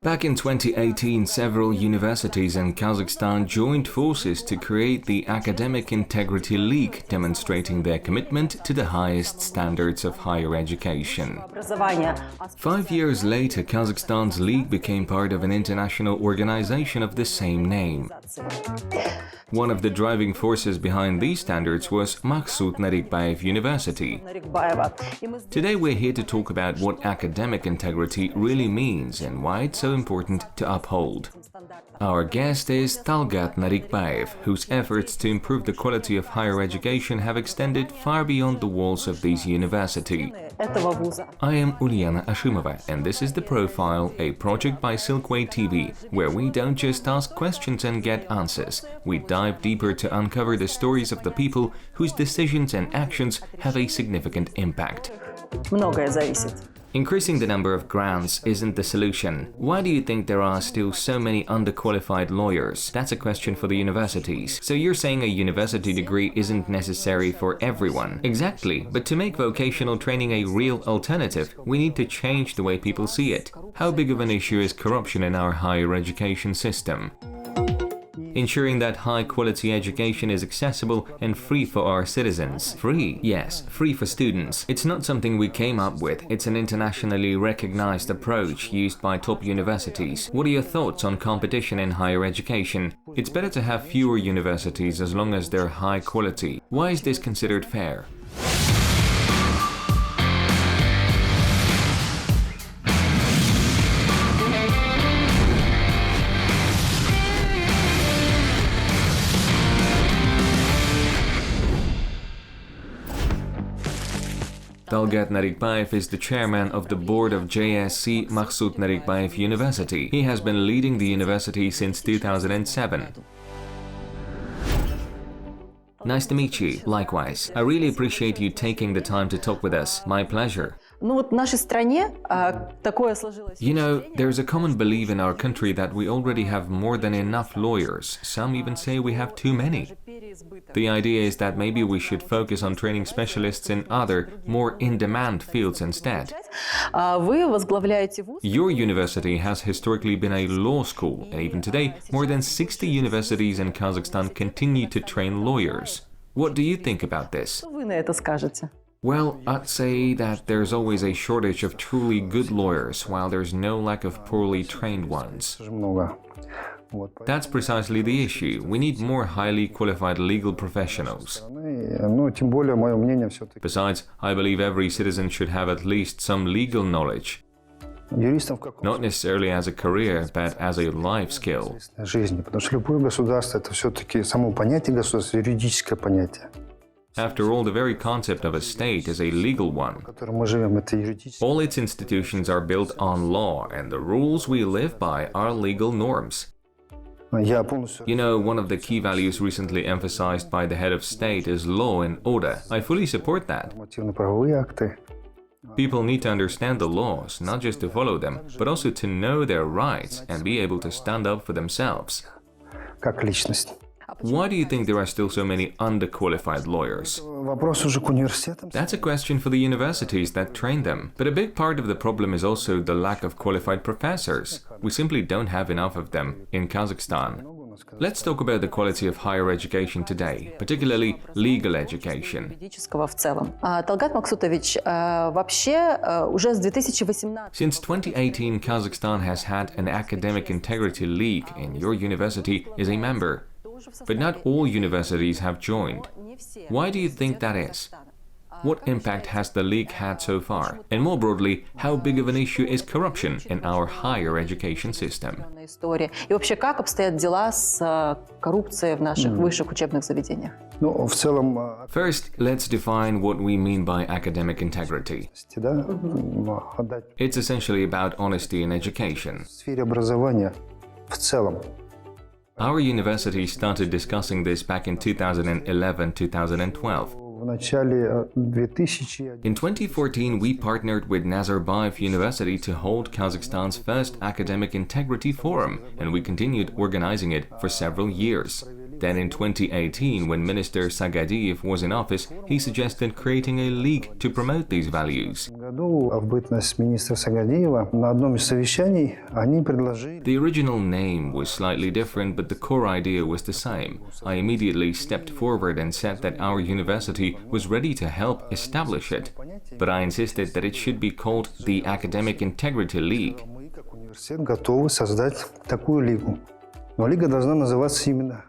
Back in 2018, several universities in Kazakhstan joined forces to create the Academic Integrity League, demonstrating their commitment to the highest standards of higher education. 5 years later, Kazakhstan's league became part of an international organization of the same name. One of the driving forces behind these standards was Maqsut Narikbayev University. Today we're here to talk about what academic integrity really means and why it's so important to uphold. Our guest is Talgat Narikbayev, whose efforts to improve the quality of higher education have extended far beyond the walls of this university. I am Uliana Ashimova, and this is The Profile, a project by Silkway TV, where we don't just ask questions and get answers. We dive deeper to uncover the stories of the people whose decisions and actions have a significant impact. Increasing the number of grants isn't the solution. Why do you think there are still so many underqualified lawyers? That's a question for the universities. So you're saying a university degree isn't necessary for everyone? Exactly, but to make vocational training a real alternative, we need to change the way people see it. How big of an issue is corruption in our higher education system? Ensuring that high-quality education is accessible and free for our citizens. Free? Yes, free for students. It's not something we came up with, it's an internationally recognized approach used by top universities. What are your thoughts on competition in higher education? It's better to have fewer universities as long as they're high quality. Why is this considered fair? Talgat Narikbayev is the chairman of the board of JSC Maqsut Narikbayev University. He has been leading the university since 2007. Nice to meet you. Likewise. I really appreciate you taking the time to talk with us. My pleasure. You know, there's a common belief in our country that we already have more than enough lawyers. Some even say we have too many. The idea is that maybe we should focus on training specialists in other, more in-demand fields instead. Your university has historically been a law school, and even today, more than 60 universities in Kazakhstan continue to train lawyers. What do you think about this? Well, I'd say that there's always a shortage of truly good lawyers, while there's no lack of poorly trained ones. That's precisely the issue. We need more highly qualified legal professionals. Besides, I believe every citizen should have at least some legal knowledge. Not necessarily as a career, but as a life skill. After all, the very concept of a state is a legal one. All its institutions are built on law, and the rules we live by are legal norms. You know, one of the key values recently emphasized by the head of state is law and order. I fully support that. People need to understand the laws, not just to follow them, but also to know their rights and be able to stand up for themselves. Why do you think there are still so many underqualified lawyers? That's a question for the universities that train them. But a big part of the problem is also the lack of qualified professors. We simply don't have enough of them in Kazakhstan. Let's talk about the quality of higher education today, particularly legal education. Since 2018, Kazakhstan has had an Academic Integrity League, and your university is a member. But not all universities have joined. Why do you think that is? What impact has the league had so far? And more broadly, how big of an issue is corruption in our higher education system? First, let's define what we mean by academic integrity. It's essentially about honesty in education. Our university started discussing this back in 2011-2012. In 2014, we partnered with Nazarbayev University to hold Kazakhstan's first Academic Integrity Forum, and we continued organizing it for several years. Then in 2018, when Minister Sagadeev was in office, he suggested creating a league to promote these values. The original name was slightly different, but the core idea was the same. I immediately stepped forward and said that our university was ready to help establish it. But I insisted that it should be called the Academic Integrity League.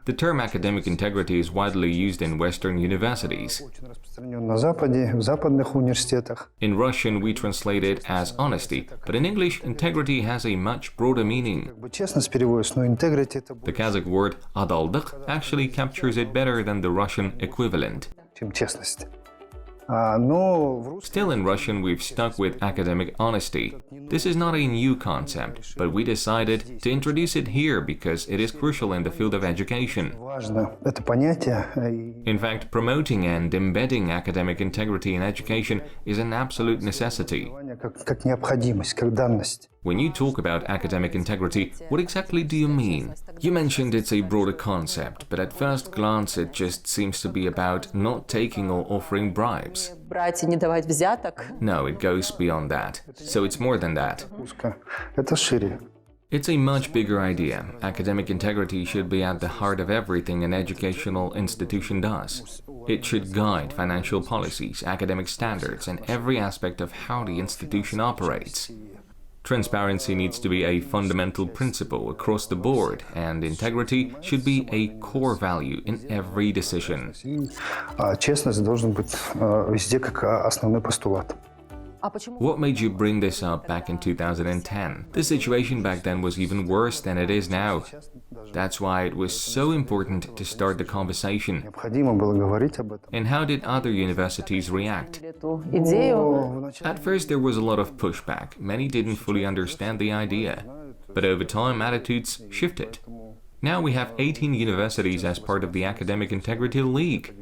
The term academic integrity is widely used in Western universities. In Russian, we translate it as honesty, but in English, integrity has a much broader meaning. The Kazakh word adaldık actually captures it better than the Russian equivalent. Still in Russian, we've stuck with academic honesty. This is not a new concept, but we decided to introduce it here because it is crucial in the field of education. In fact, promoting and embedding academic integrity in education is an absolute necessity. When you talk about academic integrity, what exactly do you mean? You mentioned it's a broader concept, but at first glance it just seems to be about not taking or offering bribes. No, it goes beyond that. So it's more than that. It's a much bigger idea. Academic integrity should be at the heart of everything an educational institution does. It should guide financial policies, academic standards, and every aspect of how the institution operates. Transparency needs to be a fundamental principle across the board, and integrity should be a core value in every decision. What made you bring this up back in 2010? The situation back then was even worse than it is now. That's why it was so important to start the conversation. And how did other universities react? At first there was a lot of pushback. Many didn't fully understand the idea. But over time attitudes shifted. Now we have 18 universities as part of the Academic Integrity League.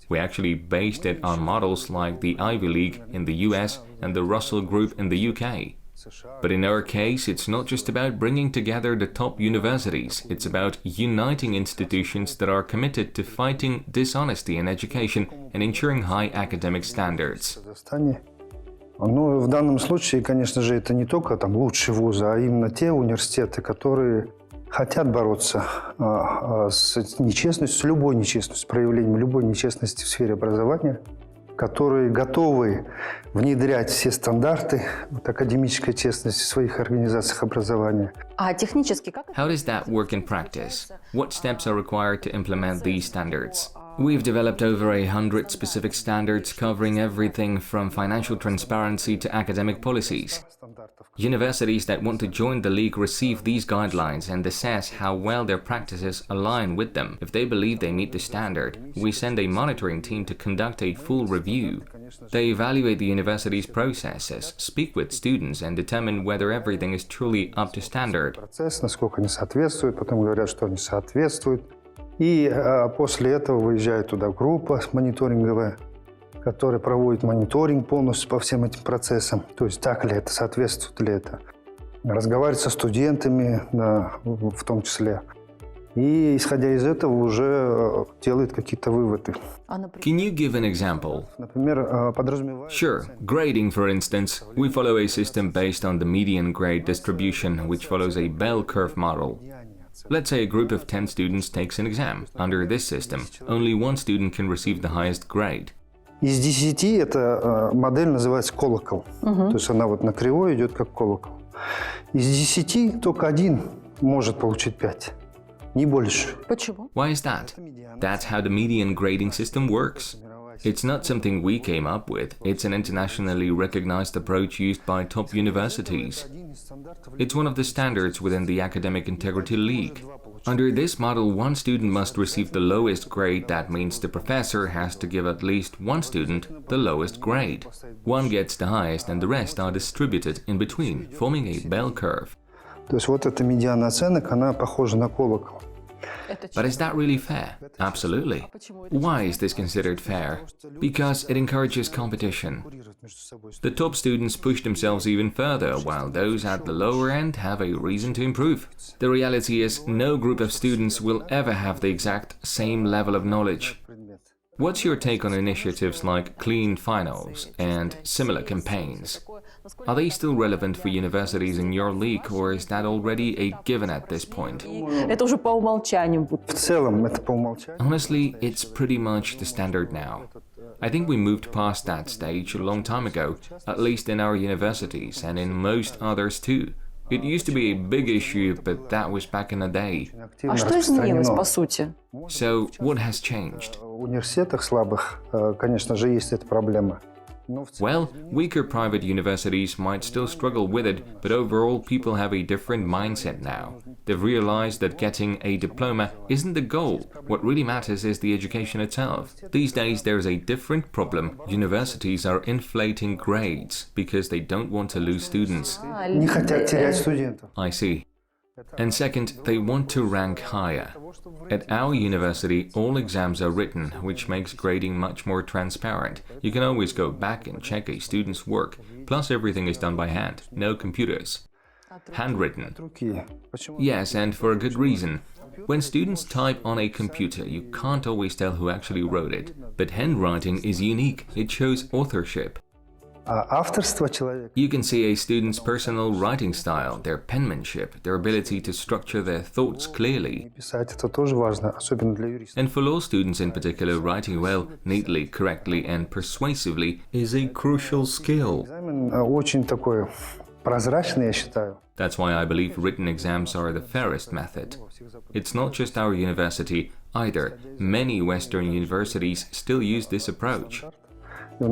We actually based it on models like the Ivy League in the US and the Russell Group in the UK. But in our case, it's not just about bringing together the top universities, it's about uniting institutions that are committed to fighting dishonesty in education and ensuring high academic standards. Ну, в данном случае, конечно же, это не только там лучшие вузы, а именно те университеты, которые хотят бороться с нечестностью, с любой нечестностью, с проявлением любой нечестности в сфере образования, которые готовы внедрять все стандарты академической честности в своих организациях образования. А технически как? How does that work in practice? What steps are required to implement these standards? We've developed over 100 specific standards covering everything from financial transparency to academic policies. Universities that want to join the league receive these guidelines and assess how well their practices align with them. If they believe they meet the standard, we send a monitoring team to conduct a full review. They evaluate the university's processes, speak with students, and determine whether everything is truly up to standard. Насколько они соответствуют, потом говорят, что они соответствуют. И после этого выезжает туда группа мониторинговая, которая проводит мониторинг полностью по всем этим процессам. То есть так ли это, соответствует ли это. Разговаривать со студентами, в том числе. И, исходя из этого, уже делает какие-то выводы. Can you give an example? Например, подразумевает... Sure. Grading, for instance. We follow a system based on the median grade distribution, which follows a bell curve model. Let's say a group of 10 students takes an exam. Under this system, only one student can receive the highest grade. Из 10 эта модель называется колокол. То есть она вот на кривой идет как колокол. Из 10 только один может получить 5. Не больше. Почему? Why is that? That's how the median grading system works. It's not something we came up with. It's an internationally recognized approach used by top universities. It's one of the standards within the Academic Integrity League. Under this model, one student must receive the lowest grade. That means the professor has to give at least one student the lowest grade. One gets the highest and the rest are distributed in between, forming a bell curve. То есть вот эта медиана оценок, она похожа на колокол. But is that really fair? Absolutely. Why is this considered fair? Because it encourages competition. The top students push themselves even further, while those at the lower end have a reason to improve. The reality is, no group of students will ever have the exact same level of knowledge. What's your take on initiatives like Clean Finals and similar campaigns? Are they still relevant for universities in your league, or is that already a given at this point? Honestly, it's pretty much the standard now. I think we moved past that stage a long time ago, at least in our universities and in most others too. It used to be a big issue, but that was back in the day. So, what has changed? Well, weaker private universities might still struggle with it, but overall people have a different mindset now. They've realized that getting a diploma isn't the goal. What really matters is the education itself. These days there's a different problem. Universities are inflating grades because they don't want to lose students. I see. And second, they want to rank higher. At our university, all exams are written, which makes grading much more transparent. You can always go back and check a student's work, plus everything is done by hand, no computers. Handwritten. Yes, and for a good reason. When students type on a computer, you can't always tell who actually wrote it. But handwriting is unique, it shows authorship. You can see a student's personal writing style, their penmanship, their ability to structure their thoughts clearly. And for law students in particular, writing well, neatly, correctly and persuasively is a crucial skill. That's why I believe written exams are the fairest method. It's not just our university either. Many Western universities still use this approach. We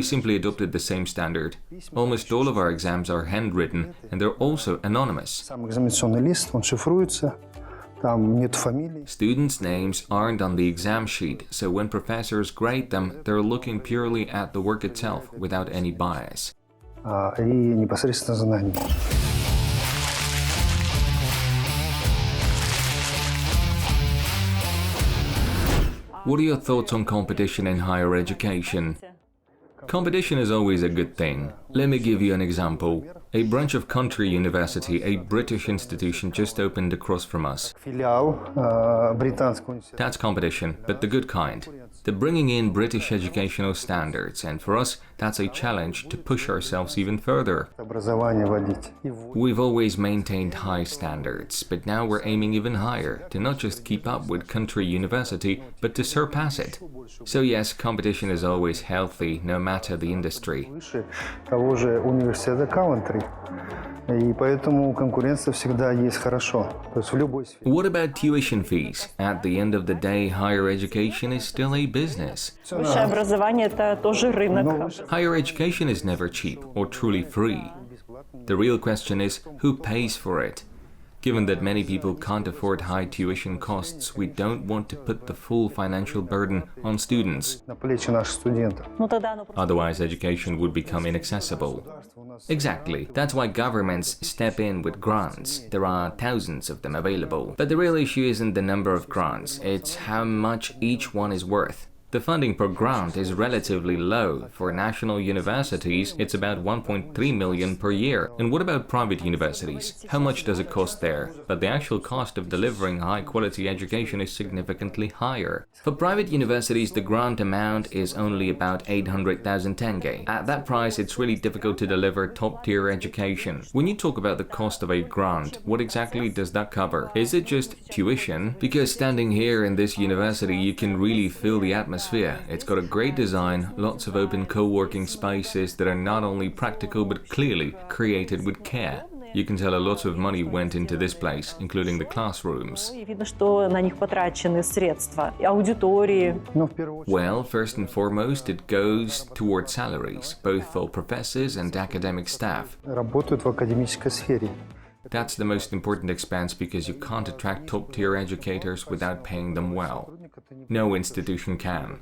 simply adopted the same standard. Almost all of our exams are handwritten and they're also anonymous. Students' names aren't on the exam sheet, so when professors grade them, they're looking purely at the work itself without any bias. What are your thoughts on competition in higher education? Competition is always a good thing. Let me give you an example. A branch of Country University, a British institution, just opened across from us. That's competition, but the good kind. They're bringing in British educational standards, and for us, that's a challenge to push ourselves even further. We've always maintained high standards, but now we're aiming even higher, to not just keep up with Country University, but to surpass it. So yes, competition is always healthy, no matter the industry. What about tuition fees? At the end of the day, higher education is still a business. Higher education is never cheap or truly free. The real question is, who pays for it? Given that many people can't afford high tuition costs, we don't want to put the full financial burden on students. Otherwise, education would become inaccessible. Exactly. That's why governments step in with grants. There are thousands of them available. But the real issue isn't the number of grants, it's how much each one is worth. The funding per grant is relatively low. For national universities, it's about 1.3 million per year. And what about private universities? How much does it cost there? But the actual cost of delivering high-quality education is significantly higher. For private universities, the grant amount is only about 800,000 tenge. At that price, it's really difficult to deliver top-tier education. When you talk about the cost of a grant, what exactly does that cover? Is it just tuition? Because standing here in this university, you can really feel the atmosphere. It's got a great design, lots of open co-working spaces that are not only practical but clearly created with care. You can tell a lot of money went into this place, including the classrooms. Well, first and foremost, it goes towards salaries, both for professors and academic staff. That's the most important expense because you can't attract top-tier educators without paying them well. No institution can.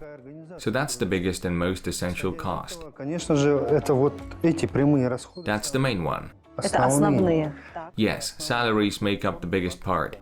So that's the biggest and most essential cost. That's the main one. Это основные. Yes, salaries make up the biggest part.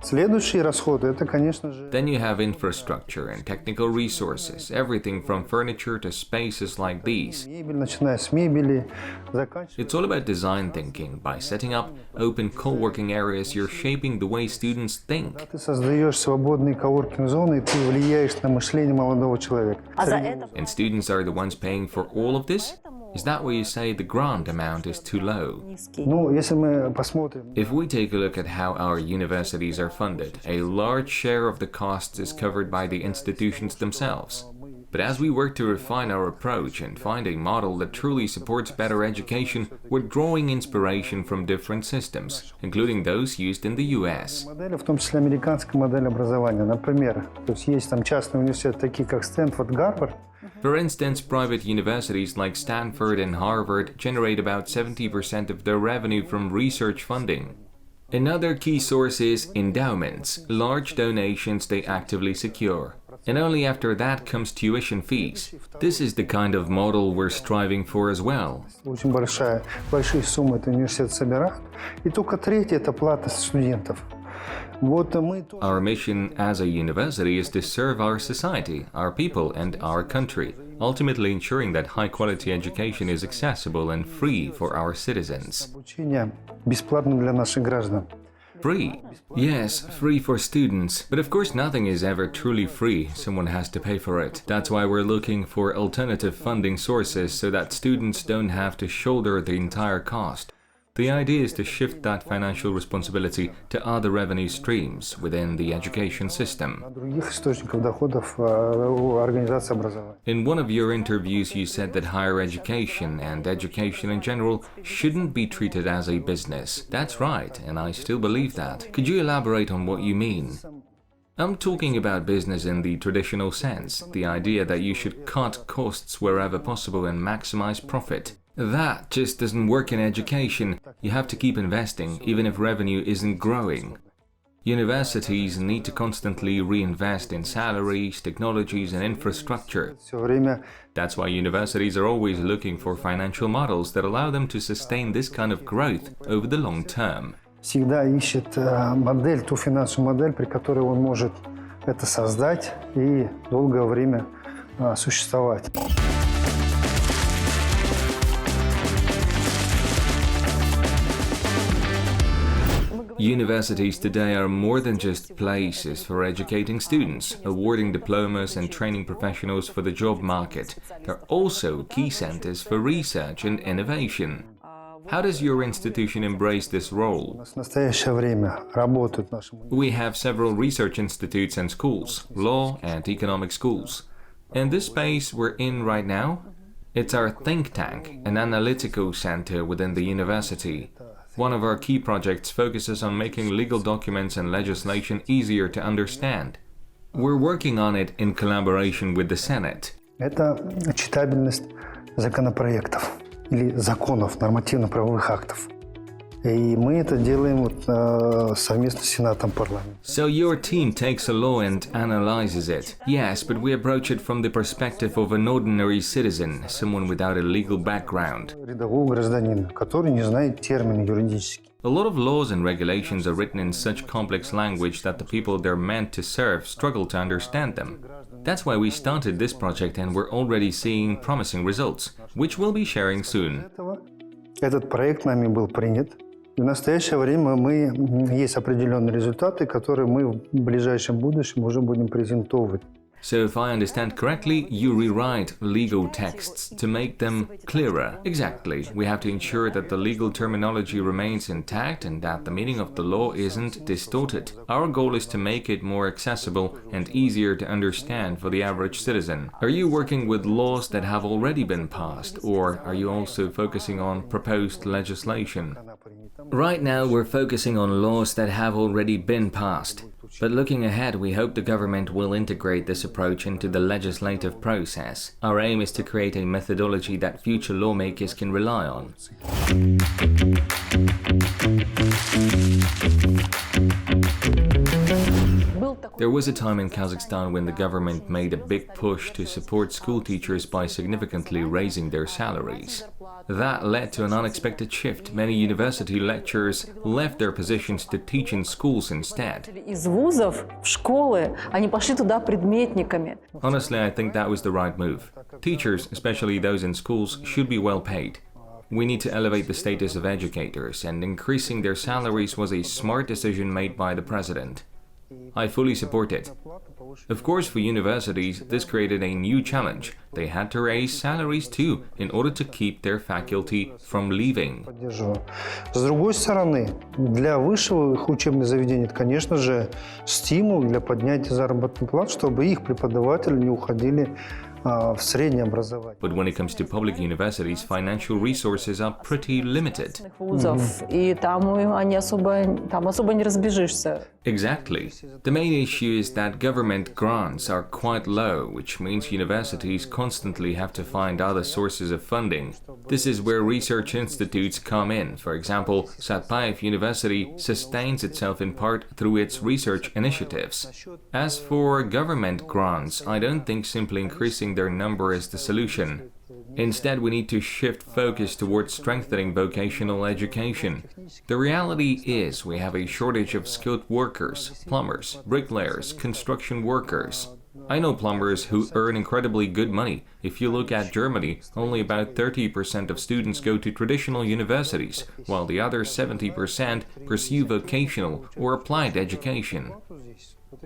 Следующие расходы – это, конечно же, Then you have infrastructure and technical resources, everything from furniture to spaces like these. мебель, начиная с мебели, заканчивая. It's all about design thinking. By setting up open co-working areas, you're shaping the way students think. Ты создаешь свободные коворкинг-зоны, и ты влияешь на мышление молодого человека. А за это And students are the ones paying for all of this? Is that why you say the grant amount is too low? низкий. Ну, если мы посмотрим, If we take a look at how our universities are funded, a large share of the costs is covered by the institutions themselves. But as we work to refine our approach and find a model that truly supports better education, we're drawing inspiration from different systems, including those used in the US. модели, в том числе американская модель образования, например, то есть там частные университеты, такие как Стэнфорд, Гарвард. For instance, private universities like Stanford and Harvard generate about 70% of their revenue from research funding. Another key source is endowments, large donations they actively secure. And only after that comes tuition fees. This is the kind of model we're striving for as well. Очень большие суммы это университет собирают. И только третье – это плата студентов. Вот мы... Our mission as a university is to serve our society, our people, and our country, ultimately ensuring that high-quality education is accessible and free for our citizens. Обучение бесплатно для наших граждан. Free? Yes, free for students. But of course nothing is ever truly free. Someone has to pay for it. That's why we're looking for alternative funding sources so that students don't have to shoulder the entire cost. The idea is to shift that financial responsibility to other revenue streams within the education system. Других источников доходов у организации образования. In one of your interviews, you said that higher education and education in general shouldn't be treated as a business. That's right, and I still believe that. Could you elaborate on what you mean? I'm talking about business in the traditional sense, the idea that you should cut costs wherever possible and maximize profit. That just doesn't work in education. You have to keep investing, even if revenue isn't growing. Universities need to constantly reinvest in salaries, technologies, and infrastructure. Все время That's why universities are always looking for financial models that allow them to sustain this kind of growth over the long term. всегда ищет модель, ту финансовую модель, при которой он может это создать и долгое время существовать. Universities today are more than just places for educating students, awarding diplomas and training professionals for the job market. They're also key centers for research and innovation. How does your institution embrace this role? В настоящее время работают наши We have several research institutes and schools, law and economic schools. And this space we're in right now? It's our think tank, an analytical center within the university. One of our key projects focuses on making legal documents and legislation easier to understand. We're working on it in collaboration with the Senate. Это читабельность законопроектов или законов, нормативно-правовых актов. И мы это делаем совместно с Сенатом парламента. So your team takes a law and analyzes it. Yes, but we approach it from the perspective of an ordinary citizen, someone without a legal background. Рядового гражданина, который не знает термины юридические. A lot of laws and regulations are written in such complex language that the people they're meant to serve struggle to understand them. That's why we started this project and we're already seeing promising results, which we'll be sharing soon. Этот проект нами был принят. И в настоящее время есть определенные результаты, которые мы в ближайшем будущем уже будем презентовать. So if I understand correctly, you rewrite legal texts to make them clearer. Exactly. We have to ensure that the legal terminology remains intact and that the meaning of the law isn't distorted. Our goal is to make it more accessible and easier to understand for the average citizen. Are you working with laws that have already been passed, or are you also focusing on proposed legislation? Right now, we're focusing on laws that have already been passed. But looking ahead, we hope the government will integrate this approach into the legislative process. Our aim is to create a methodology that future lawmakers can rely on. There was a time in Kazakhstan when the government made a big push to support school teachers by significantly raising their salaries. That led to an unexpected shift. Many university lecturers left their positions to teach in schools instead. Из вузов в школы, они пошли туда предметниками. Honestly, I think that was the right move. Teachers, especially those in schools, should be well paid. We need to elevate the status of educators, and increasing their salaries was a smart decision made by the president. I fully support it. Of course, for universities, this created a new challenge. They had to raise salaries too, in order to keep their faculty from leaving. С другой стороны, для высших учебных заведений, это, конечно же, стимул для поднятия заработной платы, чтобы их преподаватели не уходили в среднее образование. But when it comes to public universities, financial resources are pretty limited. Вузов, и там особо не разбежишься. Exactly. The main issue is that government grants are quite low, which means universities constantly have to find other sources of funding. This is where research institutes come in. For example, Satpayev University sustains itself in part through its research initiatives. As for government grants, I don't think simply increasing their number is the solution. Instead, we need to shift focus towards strengthening vocational education. The reality is we have a shortage of skilled workers, plumbers, bricklayers, construction workers. I know plumbers who earn incredibly good money. If you look at Germany, only about 30% of students go to traditional universities, while the other 70% pursue vocational or applied education.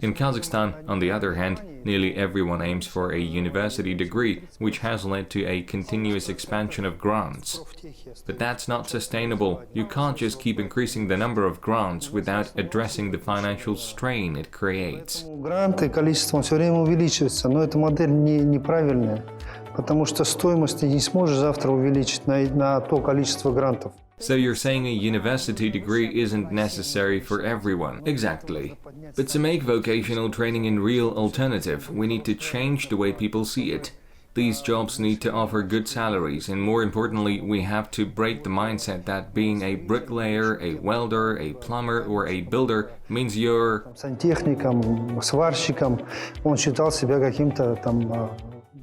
In Kazakhstan, on the other hand, nearly everyone aims for a university degree, which has led to a continuous expansion of grants. But that's not sustainable. You can't just keep increasing the number of grants without addressing the financial strain it creates. Гранты, количество все время увеличивается, но эта модель неправильная, потому что стоимость ты не сможешь завтра увеличить на то количество грантов. So you're saying a university degree isn't necessary for everyone? Exactly. But to make vocational training a real alternative, we need to change the way people see it. These jobs need to offer good salaries, and more importantly, we have to break the mindset that being a bricklayer, a welder, a plumber, or a builder means you're... Сантехником, сварщиком, он считал себя каким-то там...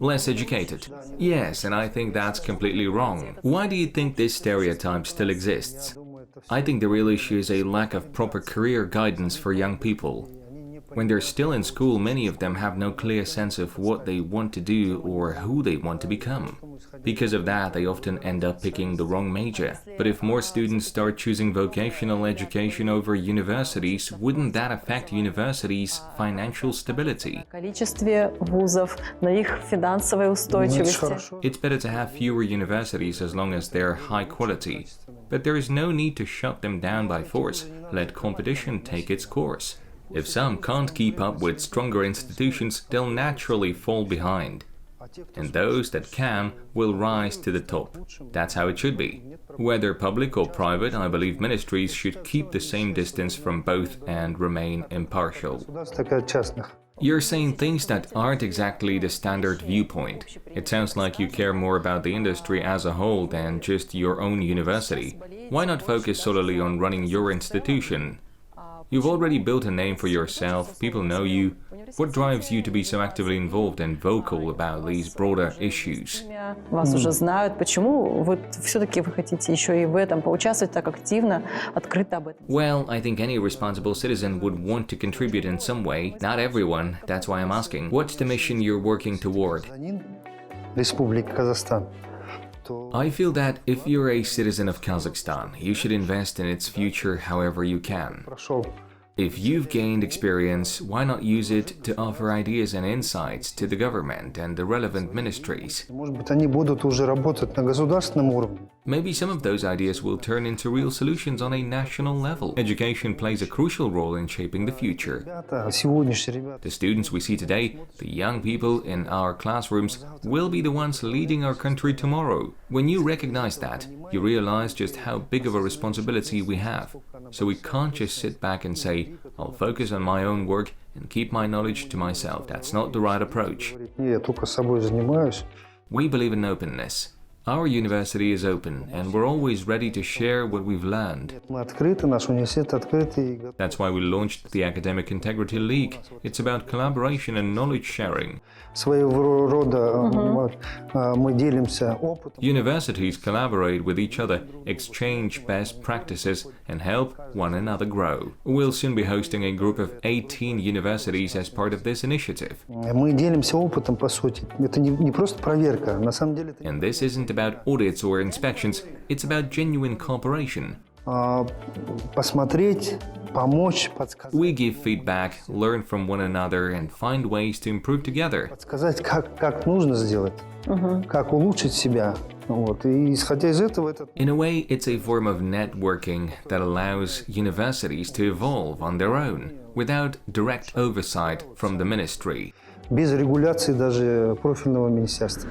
less educated. Yes, and I think that's completely wrong. Why do you think this stereotype still exists? I think the real issue is a lack of proper career guidance for young people. When they're still in school, many of them have no clear sense of what they want to do or who they want to become. Because of that, they often end up picking the wrong major. But if more students start choosing vocational education over universities, wouldn't that affect universities' financial stability? Количестве вузов, на их финансовой устойчивости. It's better to have fewer universities as long as they're high quality. But there is no need to shut them down by force. Let competition take its course. If some can't keep up with stronger institutions, they'll naturally fall behind. And those that can will rise to the top. That's how it should be. Whether public or private, I believe ministries should keep the same distance from both and remain impartial. You're saying things that aren't exactly the standard viewpoint. It sounds like you care more about the industry as a whole than just your own university. Why not focus solely on running your institution? You've already built a name for yourself, people know you. What drives you to be so actively involved and vocal about these broader issues? Вас уже знают. Почему вы все-таки хотите еще и в этом поучаствовать так активно, открыто об этом? Well, I think any responsible citizen would want to contribute in some way. Not everyone, that's why I'm asking. What's the mission you're working toward? Республика Казахстан. I feel that if you're a citizen of Kazakhstan, you should invest in its future however you can. If you've gained experience, why not use it to offer ideas and insights to the government and the relevant ministries? Maybe some of those ideas will turn into real solutions on a national level. Education plays a crucial role in shaping the future. The students we see today, the young people in our classrooms, will be the ones leading our country tomorrow. When you recognize that, you realize just how big of a responsibility we have. So we can't just sit back and say, I'll focus on my own work and keep my knowledge to myself. That's not the right approach. We believe in openness. Our university is open, and we're always ready to share what we've learned. Мы открыты, наш университет открыт. That's why we launched the Academic Integrity League. It's about collaboration and knowledge sharing. Своего рода мы делимся опытом. Universities collaborate with each other, exchange best practices, and help one another grow. We'll soon be hosting a group of 18 universities as part of this initiative. Мы делимся опытом, по сути. Это не просто проверка, на самом деле. And this isn't about audits or inspections, it's about genuine cooperation. Посмотреть, помочь, подсказать. We give feedback, learn from one another, and find ways to improve together. Подсказать, как нужно сделать, как улучшить себя. Вот. И исходя из этого, это... In a way, it's a form of networking that allows universities to evolve on their own, without direct oversight from the ministry. Без регуляции даже профильного министерства.